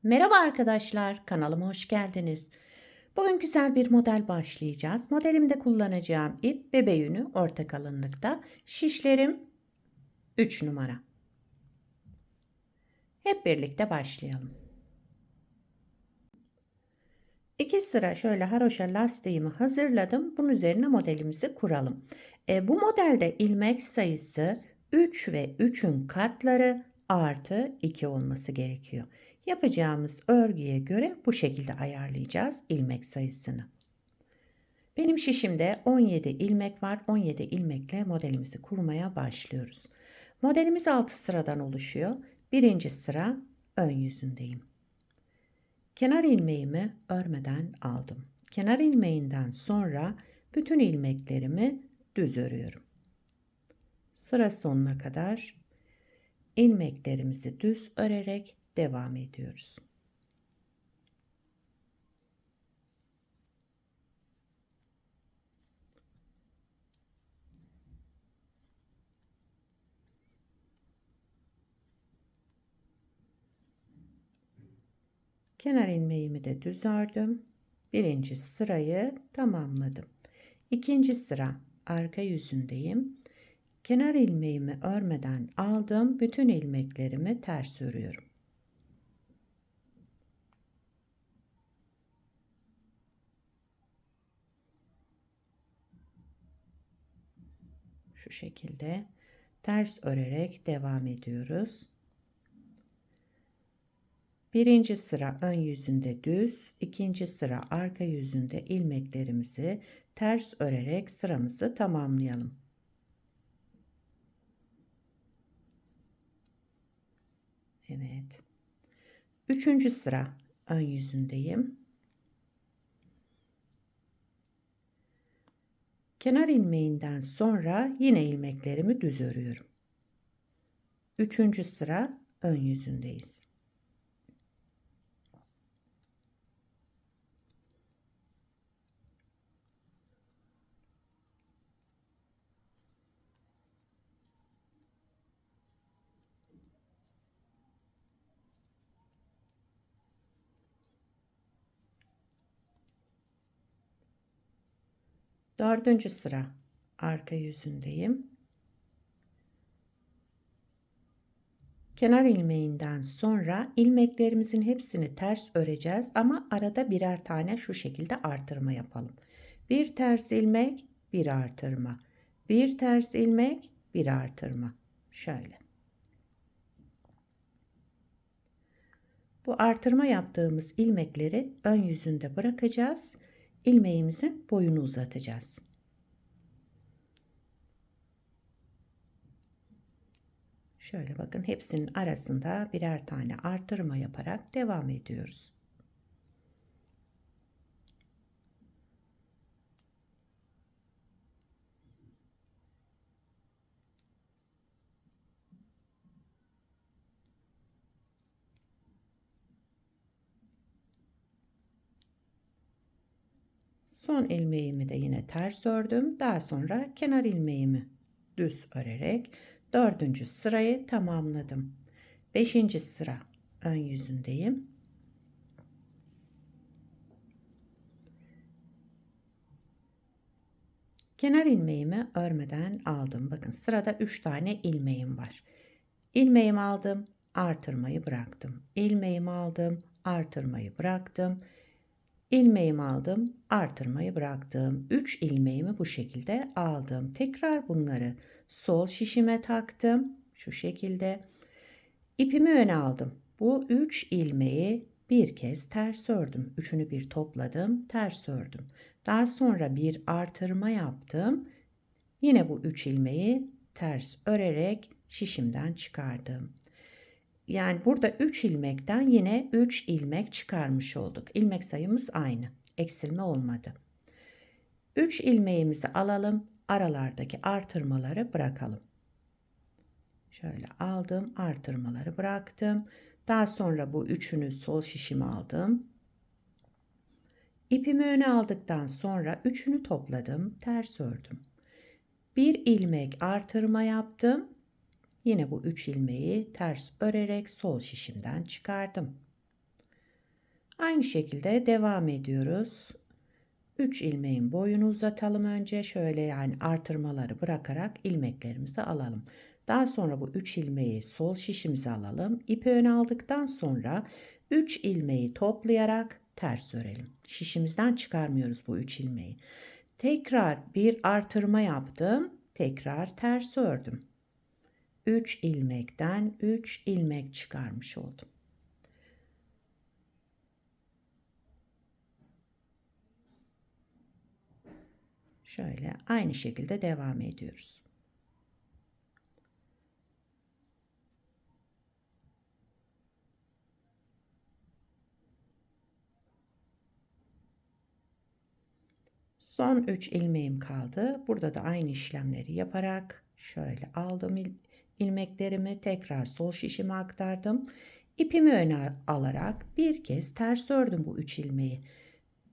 Merhaba arkadaşlar, kanalıma hoş geldiniz. Bugün güzel bir model başlayacağız. Modelimde kullanacağım ip bebe yünü orta kalınlıkta. Şişlerim 3 numara. Hep birlikte başlayalım. 2 sıra şöyle haroşa lastiğimi hazırladım. Bunun üzerine modelimizi kuralım. Bu modelde ilmek sayısı 3 ve 3'ün katları artı 2 olması gerekiyor. Yapacağımız örgüye göre bu şekilde ayarlayacağız ilmek sayısını. Benim şişimde 17 ilmek var. 17 ilmekle modelimizi kurmaya başlıyoruz. Modelimiz 6 sıradan oluşuyor. Birinci sıra ön yüzündeyim. Kenar ilmeğimi örmeden aldım. Kenar ilmeğinden sonra bütün ilmeklerimi düz örüyorum. Sıra sonuna kadar ilmeklerimizi düz örerek devam ediyoruz. Kenar ilmeğimi de düz ördüm. Birinci sırayı tamamladım. İkinci sıra arka yüzündeyim. Kenar ilmeğimi örmeden aldım. Bütün ilmeklerimi ters örüyorum. Şu şekilde ters örerek devam ediyoruz. Birinci sıra ön yüzünde düz, ikinci sıra arka yüzünde ilmeklerimizi ters örerek sıramızı tamamlayalım. Evet. Üçüncü sıra ön yüzündeyim. Kenar ilmeğinden sonra yine ilmeklerimi düz örüyorum. Üçüncü sıra ön yüzündeyiz. Dördüncü sıra arka yüzündeyim. Kenar ilmeğinden sonra ilmeklerimizin hepsini ters öreceğiz ama arada birer tane şu şekilde artırma yapalım. Bir ters ilmek, bir artırma. Bir ters ilmek, bir artırma. Şöyle. Bu artırma yaptığımız ilmekleri ön yüzünde bırakacağız. İlmeğimizin boyunu uzatacağız. Şöyle bakın, hepsinin arasında birer tane artırma yaparak devam ediyoruz. Son ilmeğimi de yine ters ördüm. Daha sonra kenar ilmeğimi düz örerek dördüncü sırayı tamamladım. Beşinci sıra ön yüzündeyim. Kenar ilmeğimi örmeden aldım. Bakın, sırada 3 tane ilmeğim var. İlmeğimi aldım, artırmayı bıraktım. İlmeğimi aldım, artırmayı bıraktım. İlmeğimi aldım, artırmayı bıraktım. 3 ilmeğimi bu şekilde aldım. Tekrar bunları sol şişime taktım. Şu şekilde. İpimi öne aldım. Bu 3 ilmeği bir kez ters ördüm. Üçünü bir topladım, ters ördüm. Daha sonra bir artırma yaptım. Yine bu 3 ilmeği ters örerek şişimden çıkardım. Yani burada 3 ilmekten yine 3 ilmek çıkarmış olduk. İlmek sayımız aynı. Eksilme olmadı. 3 ilmeğimizi alalım. Aralardaki artırmaları bırakalım. Şöyle aldım, artırmaları bıraktım. Daha sonra bu üçünü sol şişime aldım. İpimi öne aldıktan sonra üçünü topladım, ters ördüm. Bir ilmek artırma yaptım. Yine bu 3 ilmeği ters örerek sol şişimden çıkardım. Aynı şekilde devam ediyoruz. 3 ilmeğin boyunu uzatalım önce. Şöyle yani artırmaları bırakarak ilmeklerimizi alalım. Daha sonra bu 3 ilmeği sol şişimize alalım. İpi öne aldıktan sonra 3 ilmeği toplayarak ters örelim. Şişimizden çıkarmıyoruz bu 3 ilmeği. Tekrar bir artırma yaptım. Tekrar ters ördüm. 3 ilmekten 3 ilmek çıkarmış oldum. Şöyle aynı şekilde devam ediyoruz. Son 3 ilmeğim kaldı. Burada da aynı işlemleri yaparak şöyle aldım ilmeklerimi, tekrar sol şişime aktardım. İpimi öne alarak bir kez ters ördüm bu 3 ilmeği.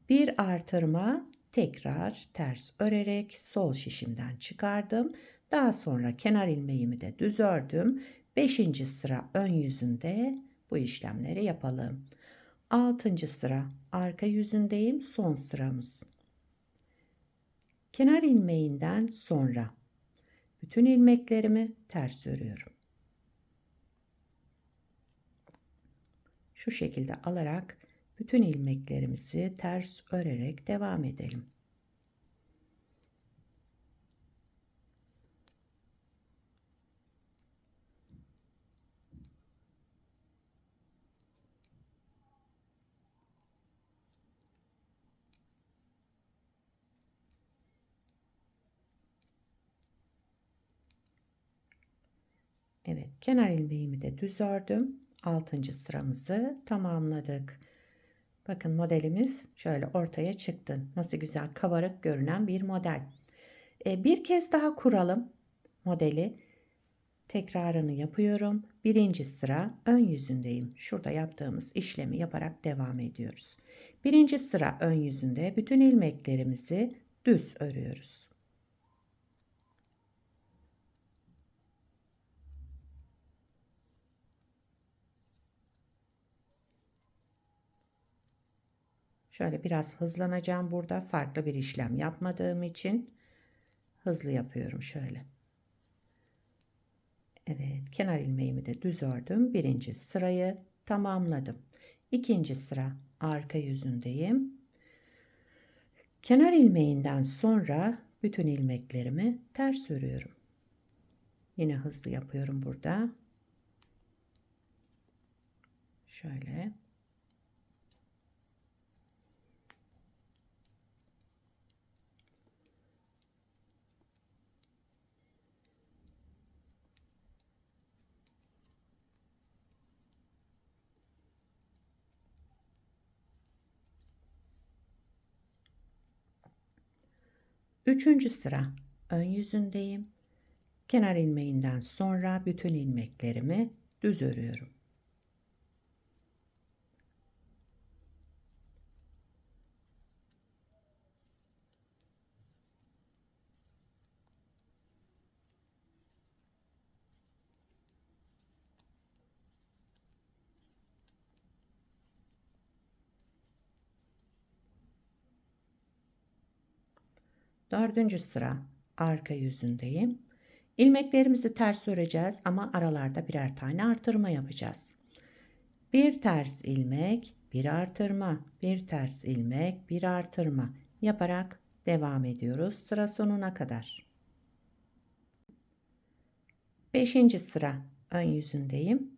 Bir artırma, tekrar ters örerek sol şişimden çıkardım. Daha sonra kenar ilmeğimi de düz ördüm. 5. sıra ön yüzünde bu işlemleri yapalım. 6. sıra arka yüzündeyim, son sıramız. Kenar ilmeğinden sonra bütün ilmeklerimi ters örüyorum. Şu şekilde alarak bütün ilmeklerimizi ters örerek devam edelim. Evet, kenar ilmeğimi de düz ördüm. 6. sıramızı tamamladık. Bakın modelimiz şöyle ortaya çıktı. Nasıl güzel kabarık görünen bir model. Bir kez daha kuralım modeli. Tekrarını yapıyorum. 1. sıra ön yüzündeyim. Şurada yaptığımız işlemi yaparak devam ediyoruz. 1. sıra ön yüzünde bütün ilmeklerimizi düz örüyoruz. Şöyle biraz hızlanacağım burada. Farklı bir işlem yapmadığım için hızlı yapıyorum şöyle. Evet, kenar ilmeğimi de düz ördüm. 1. sırayı tamamladım. 2. sıra arka yüzündeyim. Kenar ilmeğinden sonra bütün ilmeklerimi ters örüyorum. Yine hızlı yapıyorum burada. Şöyle. Üçüncü sıra ön yüzündeyim. Kenar ilmeğinden sonra bütün ilmeklerimi düz örüyorum. Dördüncü sıra arka yüzündeyim. İlmeklerimizi ters öreceğiz ama aralarda birer tane artırma yapacağız. Bir ters ilmek, bir artırma, bir ters ilmek, bir artırma yaparak devam ediyoruz sıra sonuna kadar. 5. sıra ön yüzündeyim.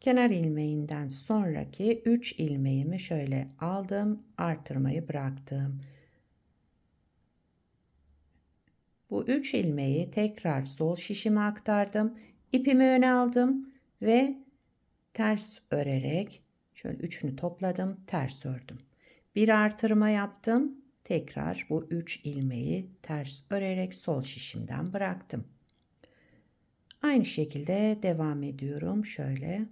Kenar ilmeğinden sonraki 3 ilmeğimi şöyle aldım, artırmayı bıraktım. Bu 3 ilmeği tekrar sol şişime aktardım. İpimi öne aldım ve ters örerek şöyle üçünü topladım, ters ördüm. Bir artırma yaptım. Tekrar bu 3 ilmeği ters örerek sol şişimden bıraktım. Aynı şekilde devam ediyorum. Şöyle.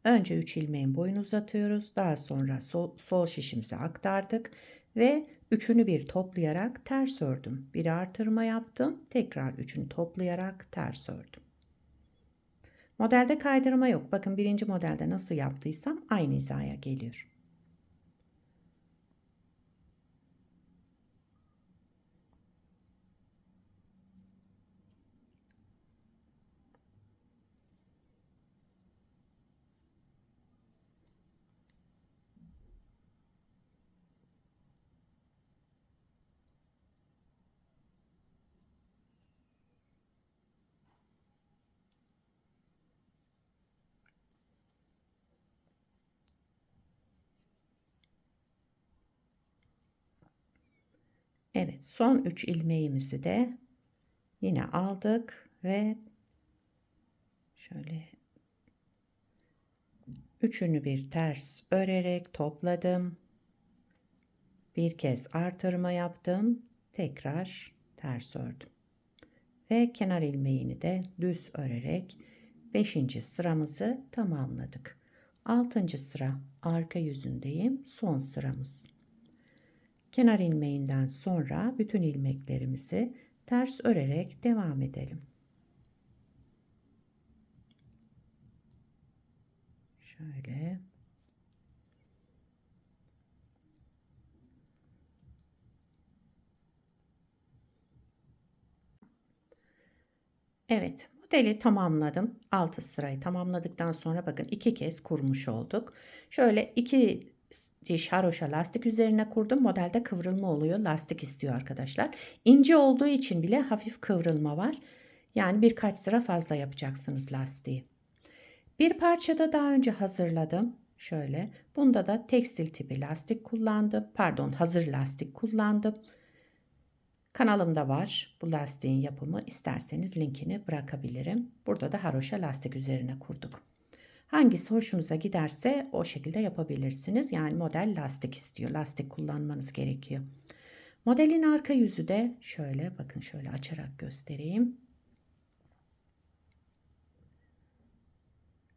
Önce 3 ilmeğin boyunu uzatıyoruz. Daha sonra sol şişimize aktardık ve üçünü bir toplayarak ters ördüm. Bir artırma yaptım. Tekrar üçünü toplayarak ters ördüm. Modelde kaydırma yok. Bakın birinci modelde nasıl yaptıysam aynı hizaya geliyor. Evet, son 3 ilmeğimizi de yine aldık ve şöyle üçünü bir ters örerek topladım. Bir kez artırma yaptım. Tekrar ters ördüm. Ve kenar ilmeğini de düz örerek 5. sıramızı tamamladık. 6. sıra arka yüzündeyim. Son sıramız. Kenar ilmeğinden sonra bütün ilmeklerimizi ters örerek devam edelim. Şöyle. Evet, modeli tamamladım. 6 sırayı tamamladıktan sonra bakın 2 kez kurmuş olduk. Şöyle 2 diş haroşa lastik üzerine kurdum. Modelde kıvrılma oluyor. Lastik istiyor arkadaşlar. İnce olduğu için bile hafif kıvrılma var. Yani birkaç sıra fazla yapacaksınız lastiği. Bir parçada daha önce hazırladım. Şöyle. Bunda da tekstil tipi lastik kullandım. Pardon, hazır lastik kullandım. Kanalımda var bu lastiğin yapımı. İsterseniz linkini bırakabilirim. Burada da haroşa lastik üzerine kurduk. Hangisi hoşunuza giderse o şekilde yapabilirsiniz. Yani model lastik istiyor. Lastik kullanmanız gerekiyor. Modelin arka yüzü de şöyle, bakın şöyle açarak göstereyim.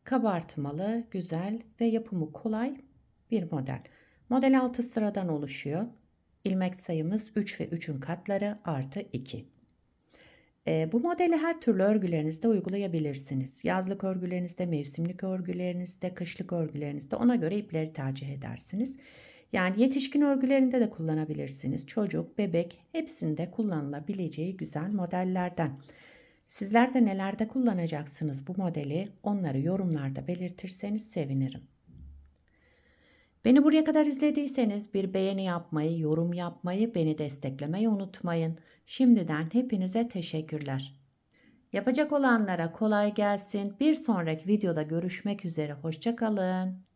Kabartmalı, güzel ve yapımı kolay bir model. Model 6 sıradan oluşuyor. İlmek sayımız 3 ve 3'ün katları artı 2. Bu modeli her türlü örgülerinizde uygulayabilirsiniz. Yazlık örgülerinizde, mevsimlik örgülerinizde, kışlık örgülerinizde ona göre ipleri tercih edersiniz. Yani yetişkin örgülerinde de kullanabilirsiniz. Çocuk, bebek hepsinde kullanılabileceği güzel modellerden. Sizler de nelerde kullanacaksınız bu modeli? Onları yorumlarda belirtirseniz sevinirim. Beni buraya kadar izlediyseniz bir beğeni yapmayı, yorum yapmayı, beni desteklemeyi unutmayın. Şimdiden hepinize teşekkürler. Yapacak olanlara kolay gelsin. Bir sonraki videoda görüşmek üzere. Hoşça kalın.